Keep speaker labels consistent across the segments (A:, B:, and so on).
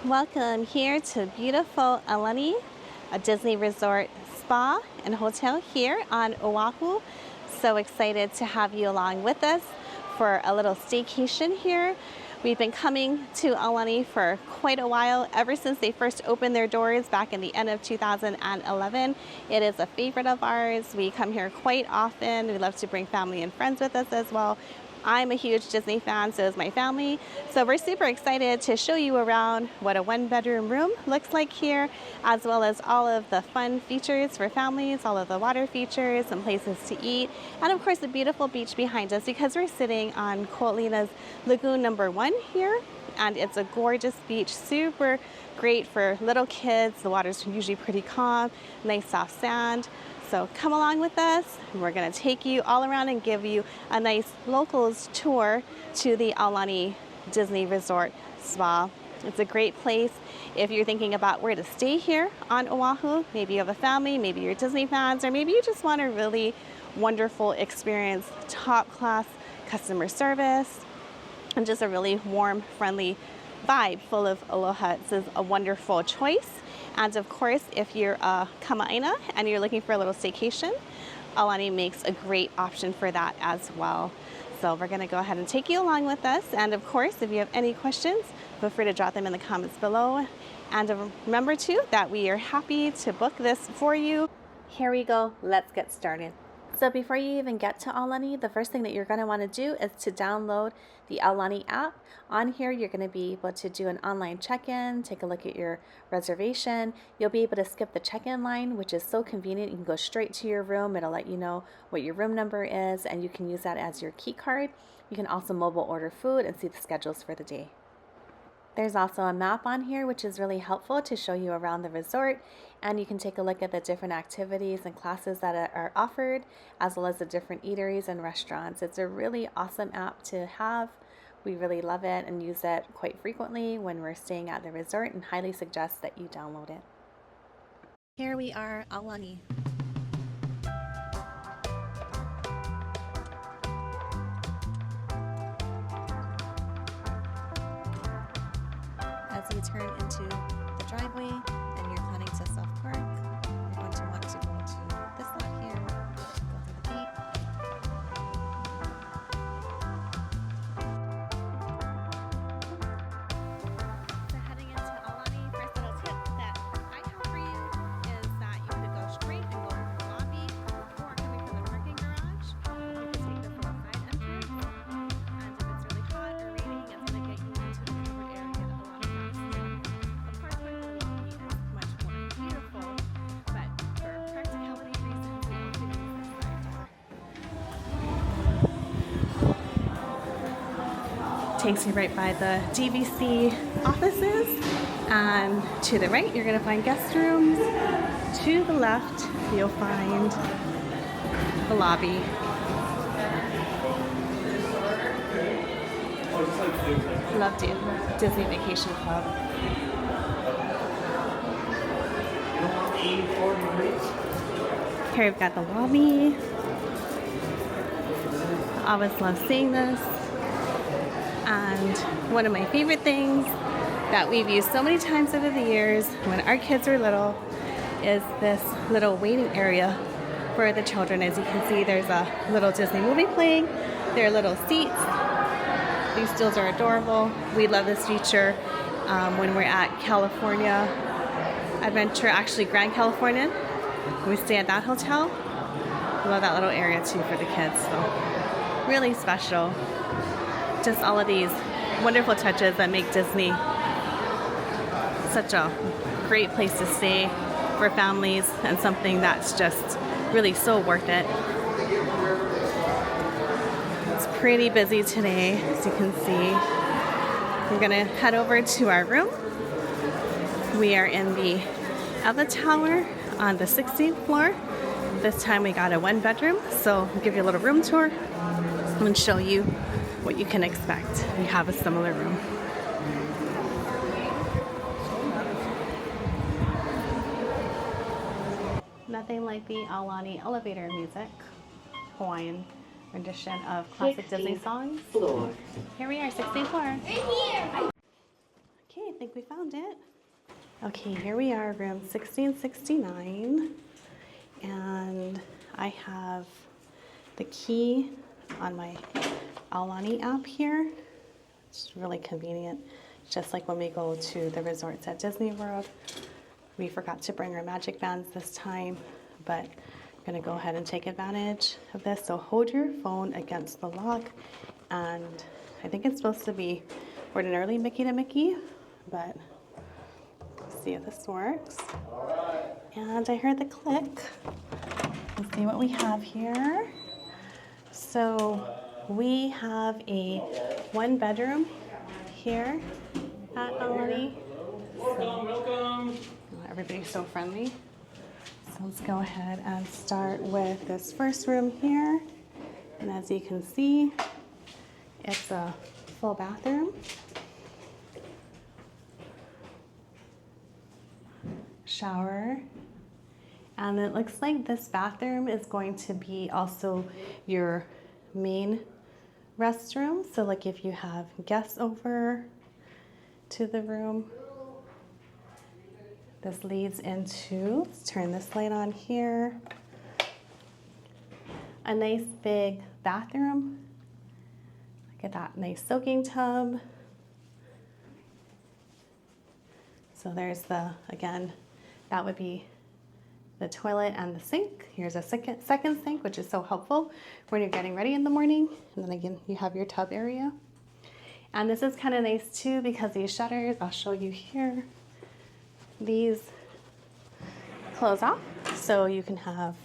A: Welcome here to beautiful Alani, a Disney resort spa and hotel here on Oahu. So excited to have you along with us for a little staycation here. We've been coming to Alani for quite a while, ever since they first opened their doors back in the end of 2011. It is a favorite of ours. We come here quite often. We love to bring family and friends with us as well. I'm a huge Disney fan, so is my family. So we're super excited to show you around what a one-bedroom room looks like here, as well as all of the fun features for families, all of the water features and places to eat, and of course the beautiful beach behind us, because we're sitting on Ko'olina's Lagoon number 1 here, and it's a gorgeous beach, super great for little kids. The water's usually pretty calm, nice soft sand. So come along with us. We're going to take you all around and give you a nice locals tour to the Aulani Disney Resort Spa. It's a great place if you're thinking about where to stay here on Oahu. Maybe you have a family, maybe you're Disney fans, or maybe you just want a really wonderful experience, top-class customer service, and just a really warm, friendly vibe full of aloha. This is a wonderful choice. And of course, if you're a kama'aina and you're looking for a little staycation, Alani makes a great option for that as well. So we're gonna go ahead and take you along with us. And of course, if you have any questions, feel free to drop them in the comments below. And remember too, that we are happy to book this for you. Here we go, let's get started. So before you even get to Aulani, the first thing that you're going to want to do is to download the Alani app. On here, you're going to be able to do an online check-in, take a look at your reservation. You'll be able to skip the check-in line, which is so convenient. You can go straight to your room. It'll let you know what your room number is, and you can use that as your key card. You can also mobile order food and see the schedules for the day. There's also a map on here, which is really helpful to show you around the resort, and you can take a look at the different activities and classes that are offered, as well as the different eateries and restaurants. It's a really awesome app to have. We really love it and use it quite frequently when we're staying at the resort, and highly suggest that you download it. Here we are, Aulani. As you turn into the driveway and you're planning to self-park, you're going to want to go to this lot here, go through the gate. So heading into Aulani, first little tip that I have for you is that you could go straight and go to the lobby, or coming from the parking garage, you could take this little side entrance, and if it's really hot or raining, it's going to get you into the covered area that a lot of guests do. Of course, going to the lobby is much more beautiful, but for practicality reasons, we often use this side door. Takes you right by the DVC offices, and to the right, you're going to find guest rooms. To the left, you'll find the lobby. Loved it. Disney Vacation Club. Here we've got the lobby. I always love seeing this. And one of my favorite things that we've used so many times over the years when our kids are little is this little waiting area for the children. As you can see, there's a little Disney movie playing. There are little seats. These stools are adorable. We love this feature when we're at California Adventure, actually Grand California. We stay at that hotel. Love that little area too for the kids. So really special. Just all of these wonderful touches that make Disney such a great place to stay for families, and something that's just really so worth it. It's pretty busy today, as you can see. We're gonna head over to our room. We are in the Eva Tower on the 16th floor. This time we got a 1-bedroom, so I'll give you a little room tour and show you what you can expect. We have a similar room. Nothing like the Aulani elevator music, Hawaiian rendition of classic Disney songs. Floor. Here we are, 16th floor. Right here. Okay, think we found it. Okay, here we are, room 1669. And I have the key on my Aulani app here. It's really convenient. Just like when we go to the resorts at Disney World. We forgot to bring our magic bands this time, but I'm gonna go ahead and take advantage of this. So hold your phone against the lock, and I think it's supposed to be ordinarily Mickey to Mickey, but let's see if this works. And I heard the click. Let's see what we have here. So we have a 1-bedroom here at Alani.
B: Welcome.
A: Everybody's so friendly. So let's go ahead and start with this first room here. And as you can see, it's a full bathroom. Shower. And it looks like this bathroom is going to be also your main restroom. So like if you have guests over to the room, this leads into, let's turn this light on here, a nice big bathroom. Look at that nice soaking tub. So there's the, again, that would be the toilet and the sink. Here's a second sink, which is so helpful when you're getting ready in the morning. And then again, you have your tub area. And this is kind of nice too because these shutters, I'll show you here, these close off so you can have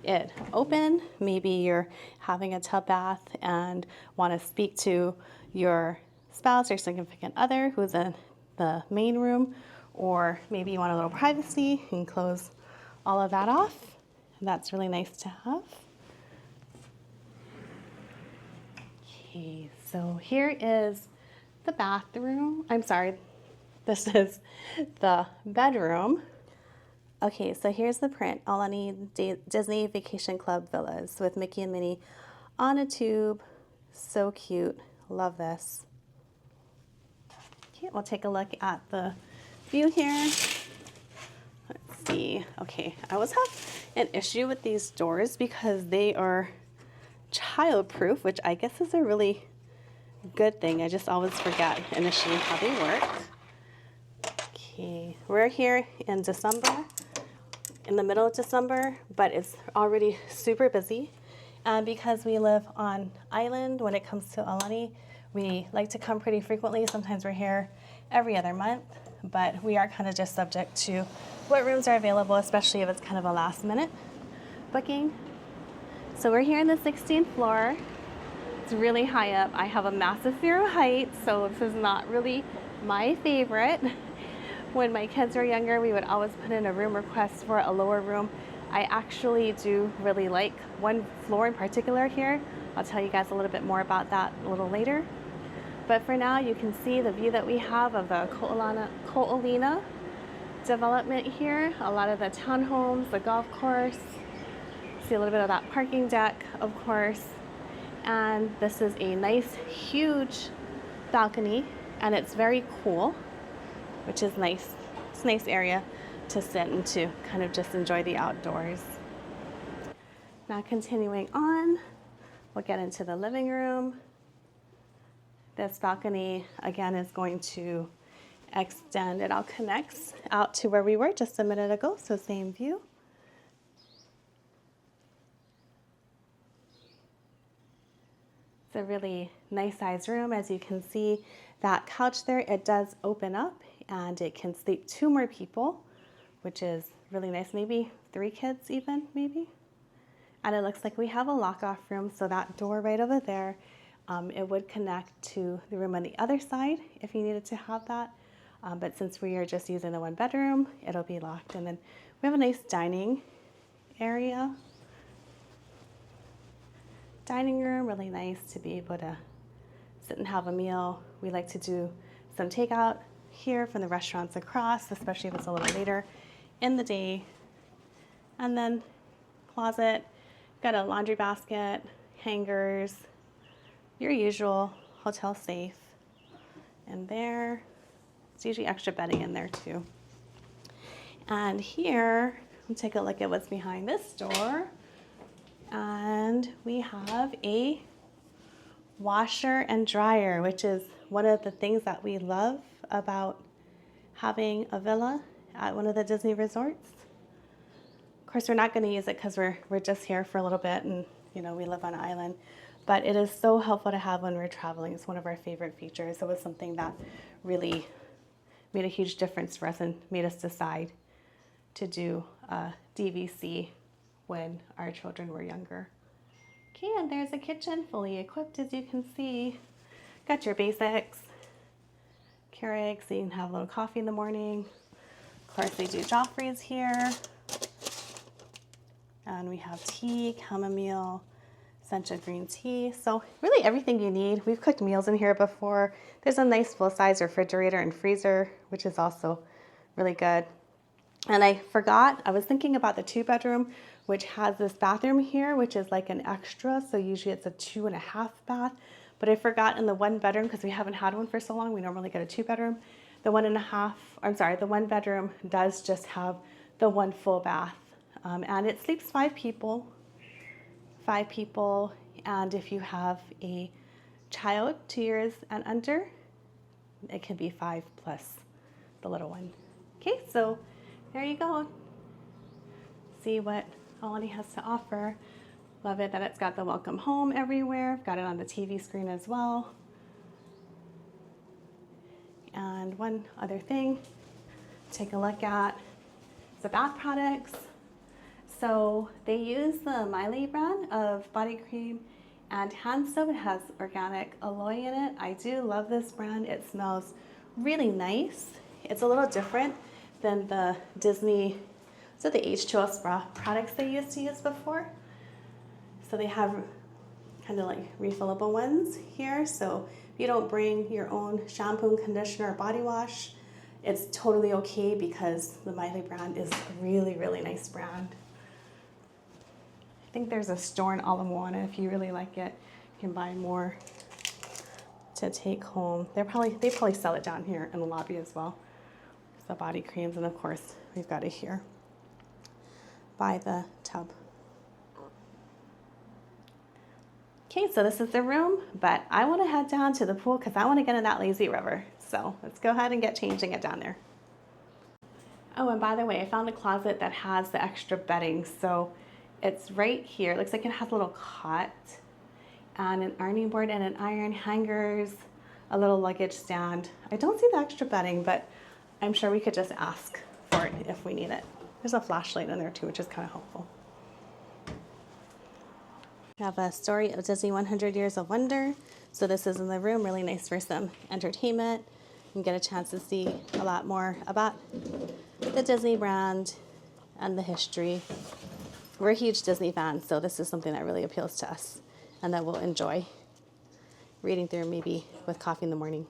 A: it open. Maybe you're having a tub bath and want to speak to your spouse or significant other who's in the main room, or maybe you want a little privacy. You can close all of that off. That's really nice to have. Okay, so here is the bathroom. I'm sorry, this is the bedroom. Okay, so here's the print. Alani Disney Vacation Club Villas with Mickey and Minnie on a tube. So cute. Love this. Okay, we'll take a look at the view here. Let's see. Okay, I always have an issue with these doors because they are child-proof, which I guess is a really good thing. I just always forget initially how they work. Okay, we're here in December, in the middle of December, but it's already super busy. And because we live on island, when it comes to Alani, we like to come pretty frequently. Sometimes we're here every other month, but we are kind of just subject to what rooms are available, especially if it's kind of a last minute booking. So we're here in the 16th floor. It's really high up. I have a massive fear of heights, so this is not really my favorite. When my kids were younger, we would always put in a room request for a lower room. I actually do really like one floor in particular here. I'll tell you guys a little bit more about that a little later. But for now, you can see the view that we have of the Aulani development here. A lot of the townhomes, the golf course. See a little bit of that parking deck, of course. And this is a nice, huge balcony, and it's very cool, which is nice. It's a nice area to sit and to kind of just enjoy the outdoors. Now continuing on, we'll get into the living room. This balcony, again, is going to extend. It all connects out to where we were just a minute ago, so same view. It's a really nice sized room. As you can see, that couch there, it does open up and it can sleep 2 more people, which is really nice. Maybe 3 kids even, maybe. And it looks like we have a lock-off room, so that door right over there, it would connect to the room on the other side if you needed to have that. But since we are just using the 1 bedroom, it'll be locked. And then we have a nice dining area. Dining room, really nice to be able to sit and have a meal. We like to do some takeout here from the restaurants across, especially if it's a little later in the day. And then closet, got a laundry basket, hangers, your usual hotel safe in there. There's usually extra bedding in there too. And here, we'll take a look at what's behind this door. And we have a washer and dryer, which is one of the things that we love about having a villa at one of the Disney resorts. Of course, we're not going to use it because we're just here for a little bit, and we live on an island. But it is so helpful to have when we're traveling. It's one of our favorite features. It was something that really made a huge difference for us and made us decide to do DVC when our children were younger. Okay, and there's a kitchen fully equipped, as you can see. Got your basics, Keurig, so you can have a little coffee in the morning. Of course, they do Joffrey's here. And we have tea, chamomile, sencha green tea. So really everything you need. We've cooked meals in here before. There's a nice full-size refrigerator and freezer, which is also really good. And I forgot, I was thinking about the 2-bedroom, which has this bathroom here, which is like an extra. So usually it's a 2.5 bath. But I forgot in the 1-bedroom, because we haven't had one for so long, we normally get a 2-bedroom. The 1-bedroom does just have the 1 full bath. And it sleeps 5 people. 5 people. And if you have a child 2 years and under, it can be 5 plus the little one. Okay, so there you go. See what Alani has to offer. Love it that it's got the welcome home everywhere. I've got it on the TV screen as well. And one other thing, take a look at the bath products. So they use the Miley brand of body cream and hand soap. It has organic aloe in it. I do love this brand. It smells really nice. It's a little different than the Disney, so the H2O spa products they used to use before. So they have kind of like refillable ones here. So if you don't bring your own shampoo, conditioner, or body wash, it's totally okay because the Miley brand is a really, really nice brand. I think there's a store in Aulani. If you really like it, you can buy more to take home. They probably sell it down here in the lobby as well. The body creams, and of course we've got it here by the tub. Okay, so this is the room, but I want to head down to the pool because I want to get in that lazy river. So let's go ahead and get changed and get down there. Oh, and by the way, I found a closet that has the extra bedding. So it's right here. It looks like it has a little cot and an ironing board and an iron hangers, a little luggage stand. I don't see the extra bedding, but I'm sure we could just ask for it if we need it. There's a flashlight in there too, which is kind of helpful. We have a story of Disney 100 Years of Wonder. So this is in the room, really nice for some entertainment. You can get a chance to see a lot more about the Disney brand and the history. We're huge Disney fans, so this is something that really appeals to us and that we'll enjoy reading through maybe with coffee in the morning.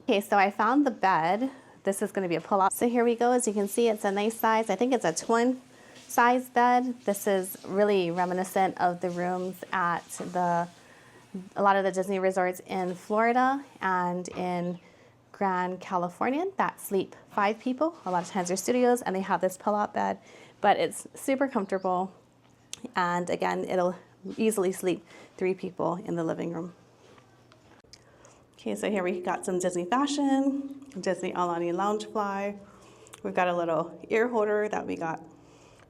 A: Okay, so I found the bed. This is going to be a pull-out. So here we go. As you can see, it's a nice size. I think it's a twin size bed. This is really reminiscent of the rooms at a lot of the Disney resorts in Florida and in Grand California that sleep 5 people. A lot of times they're studios and they have this pull-out bed, but it's super comfortable. And again, it'll easily sleep 3 people in the living room. Okay, so here we got some Disney fashion, Disney Alani Loungefly. We've got a little ear holder that we got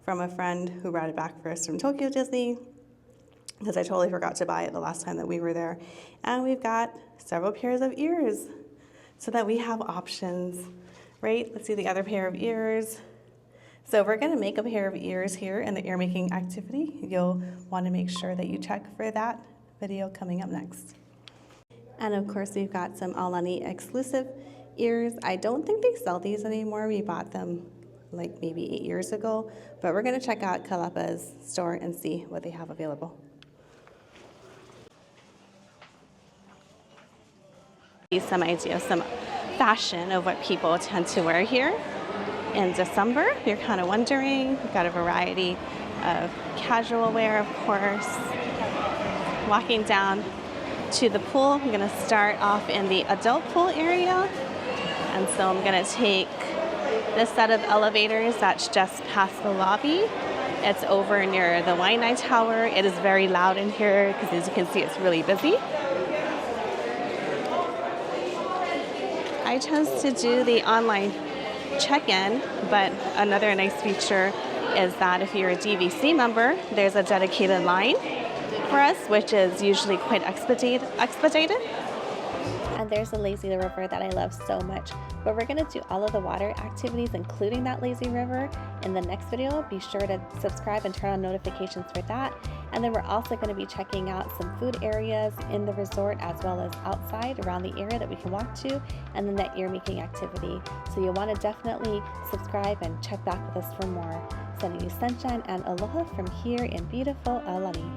A: from a friend who brought it back for us from Tokyo Disney, because I totally forgot to buy it the last time that we were there. And we've got several pairs of ears so that we have options, right? Let's see the other pair of ears. So we're gonna make a pair of ears here in the ear making activity. You'll wanna make sure that you check for that video coming up next. And of course, we've got some Alani exclusive ears. I don't think they sell these anymore. We bought them like maybe 8 years ago, but we're gonna check out Kalapa's store and see what they have available. Some idea, some fashion of what people tend to wear here in December. If you're kind of wondering, we've got a variety of casual wear, of course. Walking down to the pool, I'm gonna start off in the adult pool area. And so I'm gonna take this set of elevators that's just past the lobby. It's over near the Waianae Tower. It is very loud in here because as you can see, it's really busy. I chose to do the online check-in, but another nice feature is that if you're a DVC member, there's a dedicated line for us, which is usually quite expedited. And there's a lazy river that I love so much. But we're gonna do all of the water activities, including that lazy river, in the next video. Be sure to subscribe and turn on notifications for that. And then we're also gonna be checking out some food areas in the resort as well as outside around the area that we can walk to, and then that ear making activity. So you'll wanna definitely subscribe and check back with us for more. Sending you sunshine and aloha from here in beautiful Aulani.